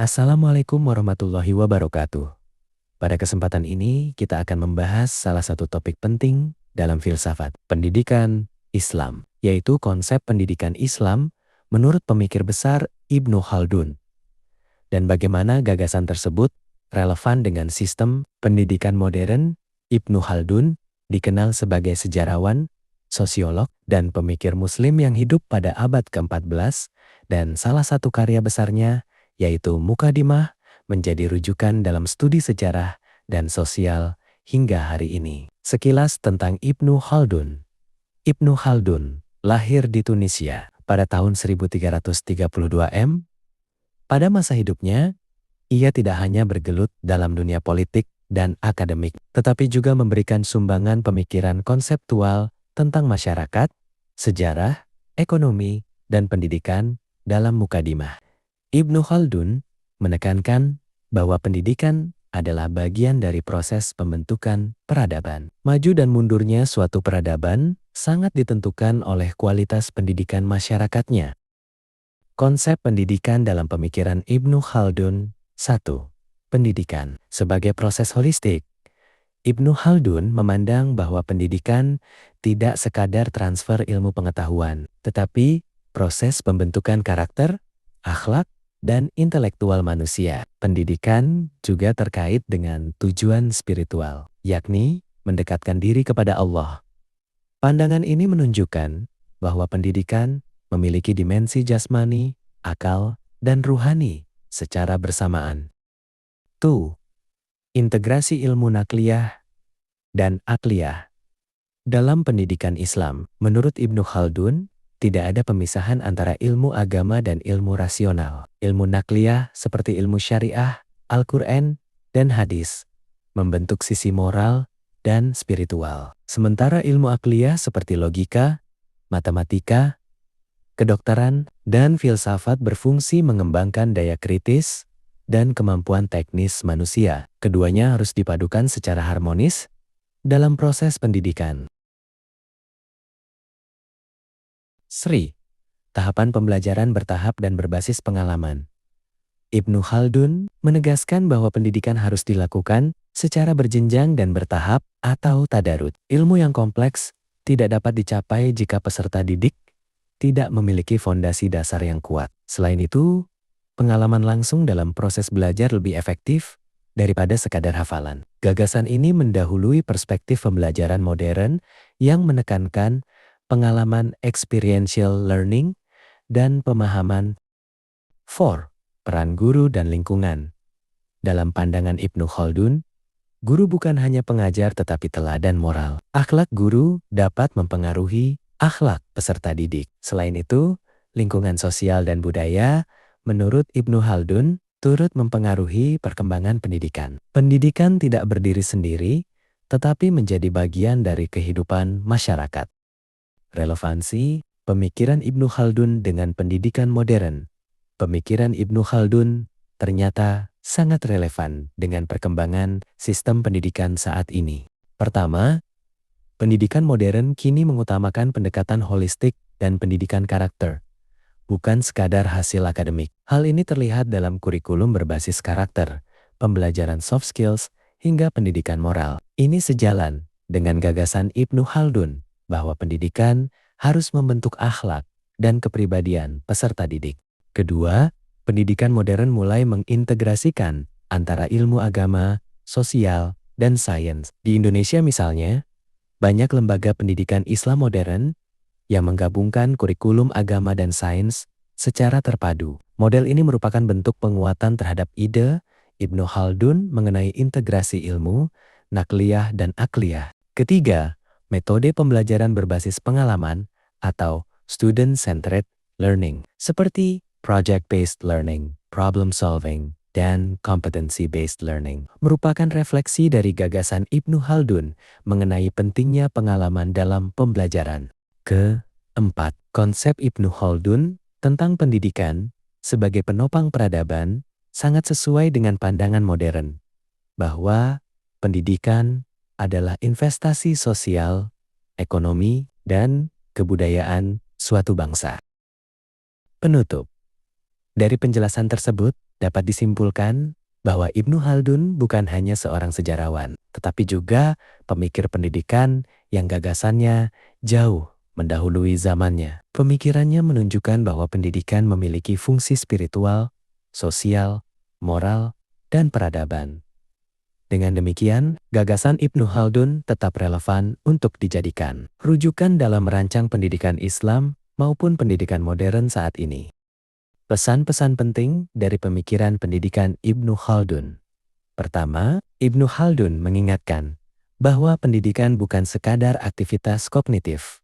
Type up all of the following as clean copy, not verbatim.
Assalamualaikum warahmatullahi wabarakatuh. Pada kesempatan ini, kita akan membahas salah satu topik penting dalam filsafat, pendidikan Islam, yaitu konsep pendidikan Islam menurut pemikir besar Ibnu Khaldun, dan bagaimana gagasan tersebut relevan dengan sistem pendidikan modern. Ibnu Khaldun dikenal sebagai sejarawan, sosiolog, dan pemikir Muslim yang hidup pada abad ke-14, dan salah satu karya besarnya yaitu Muqaddimah menjadi rujukan dalam studi sejarah dan sosial hingga hari ini. Sekilas tentang Ibnu Khaldun. Ibnu Khaldun lahir di Tunisia pada tahun 1332 M. Pada masa hidupnya, ia tidak hanya bergelut dalam dunia politik dan akademik, tetapi juga memberikan sumbangan pemikiran konseptual tentang masyarakat, sejarah, ekonomi, dan pendidikan dalam Muqaddimah. Ibnu Khaldun menekankan bahwa pendidikan adalah bagian dari proses pembentukan peradaban. Maju dan mundurnya suatu peradaban sangat ditentukan oleh kualitas pendidikan masyarakatnya. Konsep pendidikan dalam pemikiran Ibnu Khaldun. 1. Pendidikan sebagai proses holistik. Ibnu Khaldun memandang bahwa pendidikan tidak sekadar transfer ilmu pengetahuan, tetapi proses pembentukan karakter, akhlak, dan intelektual manusia. Pendidikan juga terkait dengan tujuan spiritual, yakni mendekatkan diri kepada Allah. Pandangan ini menunjukkan bahwa pendidikan memiliki dimensi jasmani, akal, dan ruhani secara bersamaan. 2. Integrasi ilmu nakliyah dan akliyah. Dalam pendidikan Islam, menurut Ibnu Khaldun, tidak ada pemisahan antara ilmu agama dan ilmu rasional. Ilmu nakliyah seperti ilmu syariah, Al-Quran, dan hadis membentuk sisi moral dan spiritual. Sementara ilmu akliyah seperti logika, matematika, kedokteran, dan filsafat berfungsi mengembangkan daya kritis dan kemampuan teknis manusia. Keduanya harus dipadukan secara harmonis dalam proses pendidikan. Sri, tahapan pembelajaran bertahap dan berbasis pengalaman. Ibnu Khaldun menegaskan bahwa pendidikan harus dilakukan secara berjenjang dan bertahap atau tadarut. Ilmu yang kompleks tidak dapat dicapai jika peserta didik tidak memiliki fondasi dasar yang kuat. Selain itu, pengalaman langsung dalam proses belajar lebih efektif daripada sekadar hafalan. Gagasan ini mendahului perspektif pembelajaran modern yang menekankan pengalaman experiential learning dan pemahaman. 4. Peran guru dan lingkungan. Dalam pandangan Ibnu Khaldun, guru bukan hanya pengajar tetapi teladan moral. Akhlak guru dapat mempengaruhi akhlak peserta didik. Selain itu, lingkungan sosial dan budaya, menurut Ibnu Khaldun, turut mempengaruhi perkembangan pendidikan. Pendidikan tidak berdiri sendiri, tetapi menjadi bagian dari kehidupan masyarakat. Relevansi pemikiran Ibnu Khaldun dengan pendidikan modern. Pemikiran Ibnu Khaldun ternyata sangat relevan dengan perkembangan sistem pendidikan saat ini. Pertama, pendidikan modern kini mengutamakan pendekatan holistik dan pendidikan karakter, bukan sekadar hasil akademik. Hal ini terlihat dalam kurikulum berbasis karakter, pembelajaran soft skills, hingga pendidikan moral. Ini sejalan dengan gagasan Ibnu Khaldun bahwa pendidikan harus membentuk akhlak dan kepribadian peserta didik. Kedua, pendidikan modern mulai mengintegrasikan antara ilmu agama, sosial, dan sains. Di Indonesia misalnya, banyak lembaga pendidikan Islam modern yang menggabungkan kurikulum agama dan sains secara terpadu. Model ini merupakan bentuk penguatan terhadap ide Ibnu Khaldun mengenai integrasi ilmu, nakliyah, dan akliyah. Ketiga, metode pembelajaran berbasis pengalaman atau student-centered learning, seperti project-based learning, problem solving, dan competency-based learning, merupakan refleksi dari gagasan Ibnu Khaldun mengenai pentingnya pengalaman dalam pembelajaran. Keempat, konsep Ibnu Khaldun tentang pendidikan sebagai penopang peradaban sangat sesuai dengan pandangan modern, bahwa pendidikan adalah investasi sosial, ekonomi, dan kebudayaan suatu bangsa. Penutup. Dari penjelasan tersebut, dapat disimpulkan bahwa Ibnu Khaldun bukan hanya seorang sejarawan, tetapi juga pemikir pendidikan yang gagasannya jauh mendahului zamannya. Pemikirannya menunjukkan bahwa pendidikan memiliki fungsi spiritual, sosial, moral, dan peradaban. Dengan demikian, gagasan Ibnu Khaldun tetap relevan untuk dijadikan rujukan dalam merancang pendidikan Islam maupun pendidikan modern saat ini. Pesan-pesan penting dari pemikiran pendidikan Ibnu Khaldun. Pertama, Ibnu Khaldun mengingatkan bahwa pendidikan bukan sekadar aktivitas kognitif,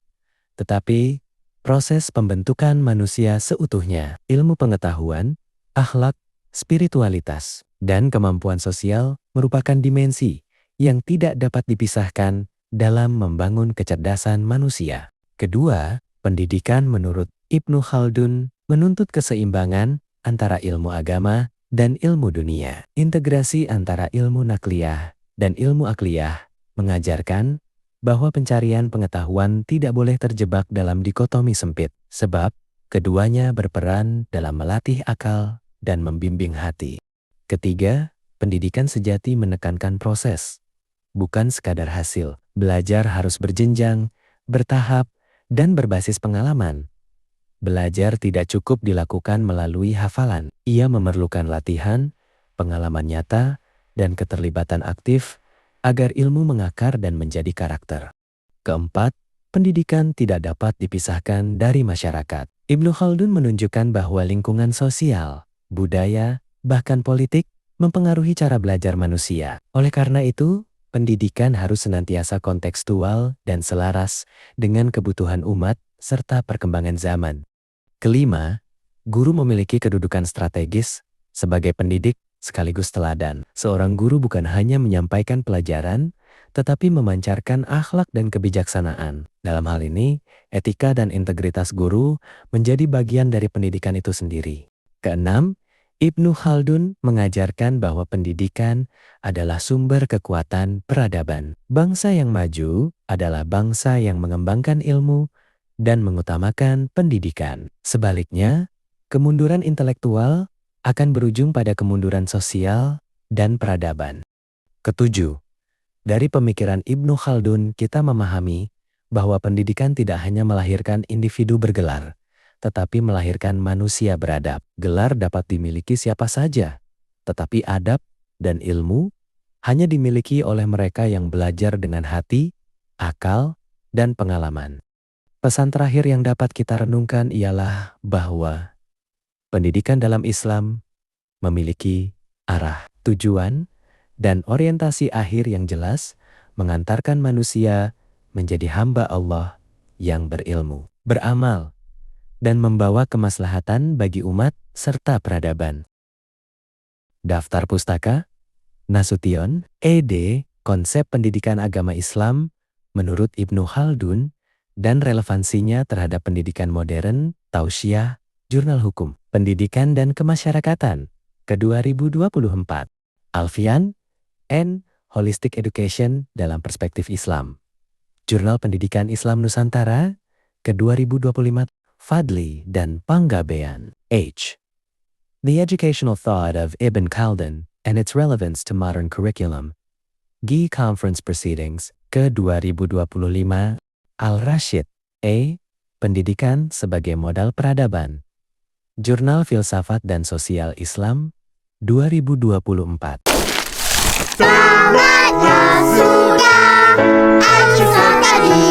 tetapi proses pembentukan manusia seutuhnya. Ilmu pengetahuan, akhlak, spiritualitas, dan kemampuan sosial merupakan dimensi yang tidak dapat dipisahkan dalam membangun kecerdasan manusia. Kedua, pendidikan menurut Ibnu Khaldun menuntut keseimbangan antara ilmu agama dan ilmu dunia. Integrasi antara ilmu nakliyah dan ilmu akliyah mengajarkan bahwa pencarian pengetahuan tidak boleh terjebak dalam dikotomi sempit, sebab keduanya berperan dalam melatih akal dan membimbing hati. Ketiga, pendidikan sejati menekankan proses, bukan sekadar hasil. Belajar harus berjenjang, bertahap, dan berbasis pengalaman. Belajar tidak cukup dilakukan melalui hafalan. Ia memerlukan latihan, pengalaman nyata, dan keterlibatan aktif agar ilmu mengakar dan menjadi karakter. Keempat, pendidikan tidak dapat dipisahkan dari masyarakat. Ibnu Khaldun menunjukkan bahwa lingkungan sosial, budaya, bahkan politik mempengaruhi cara belajar manusia. Oleh karena itu, pendidikan harus senantiasa kontekstual dan selaras dengan kebutuhan umat serta perkembangan zaman. Kelima, guru memiliki kedudukan strategis sebagai pendidik sekaligus teladan. Seorang guru bukan hanya menyampaikan pelajaran, tetapi memancarkan akhlak dan kebijaksanaan. Dalam hal ini, etika dan integritas guru menjadi bagian dari pendidikan itu sendiri. Keenam, Ibnu Khaldun mengajarkan bahwa pendidikan adalah sumber kekuatan peradaban. Bangsa yang maju adalah bangsa yang mengembangkan ilmu dan mengutamakan pendidikan. Sebaliknya, kemunduran intelektual akan berujung pada kemunduran sosial dan peradaban. Ketujuh, dari pemikiran Ibnu Khaldun kita memahami bahwa pendidikan tidak hanya melahirkan individu bergelar, tetapi melahirkan manusia beradab. Gelar dapat dimiliki siapa saja, tetapi adab dan ilmu hanya dimiliki oleh mereka yang belajar dengan hati, akal, dan pengalaman. Pesan terakhir yang dapat kita renungkan ialah bahwa pendidikan dalam Islam memiliki arah, tujuan, dan orientasi akhir yang jelas mengantarkan manusia menjadi hamba Allah yang berilmu, beramal, dan membawa kemaslahatan bagi umat serta peradaban. Daftar pustaka, Nasution, ed. Konsep Pendidikan Agama Islam menurut Ibnu Khaldun dan relevansinya terhadap pendidikan modern, Tausiah, Jurnal Hukum, Pendidikan dan Kemasyarakatan, ke-2024. Alfian, N. Holistic Education dalam Perspektif Islam, Jurnal Pendidikan Islam Nusantara, ke-2025. Fadli dan Panggabean, H. The Educational Thought of Ibn Khaldun and Its Relevance to Modern Curriculum, GI Conference Proceedings, ke-2025. Al-Rashid, A. Pendidikan sebagai Modal Peradaban, Jurnal Filsafat dan Sosial Islam, 2024. Tamatnya sudah acuan tadi.